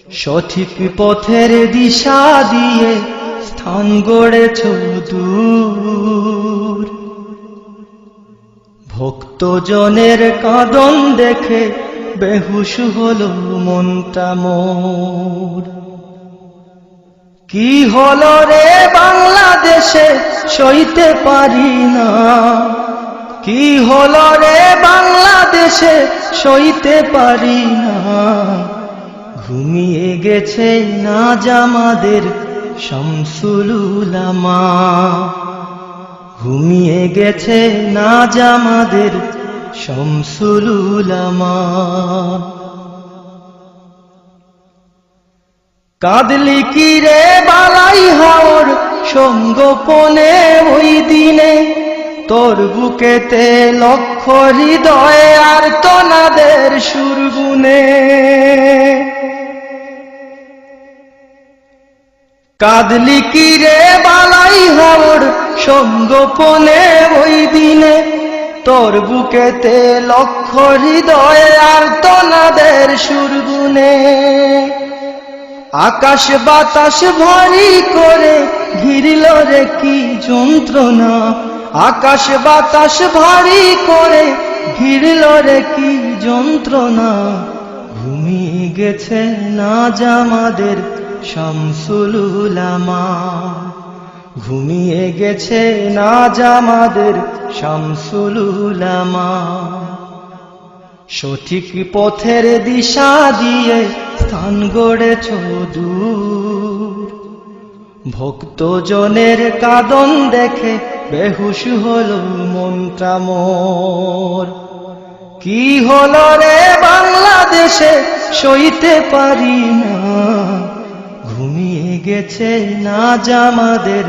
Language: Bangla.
সঠিক পথের দিশা দিয়ে স্থান গড়েছ দূর, ভক্তজনের কাঁদন দেখে বেহুশ হলো মনটা মোর। কি হলো রে বাংলাদেশে সইতে পারি না, কি হলো রে বাংলাদেশে সইতে পারি না, ঘুমিয়ে গেছে নাজ আমাদের শামসুল উলামা, ঘুমিয়ে গেছে নাজ আমাদের শামসুল উলামা। কাঁদলি কি রে বালাই হাওর সঙ্গোপনে ওই দিনে, তোর বুকেতে লক্ষ হৃদয় আর তোনাদের সুরগুনে। কাঁদলি কি রে বালাই হাওর সঙ্গোপনে ওই দিনে, তোর বুকেতে লক্ষ হৃদয় আর তোনাদের সুরগুনে। আকাশ বাতাস ভারী করে ঘিরল রে কি যন্ত্রণা, আকাশ বাতাস ভারী করে ঘিরল রে কি যন্ত্রণা, ঘুমিয়ে গেছে নাজ আমাদের শামসুল উলামা, ঘুমিয়ে গেছে নাজ আমাদের শামসুল উলামা। সঠিক পথের দিশা দিয়ে স্থান গড়েছ দূর, ভক্তজনের কাঁদন দেখে বেহুশ হলো মনটা মোর। কি হলো রে বাংলাদেশে সইতে পারি না, ঘুমিয়ে গেছে নাজ আমাদের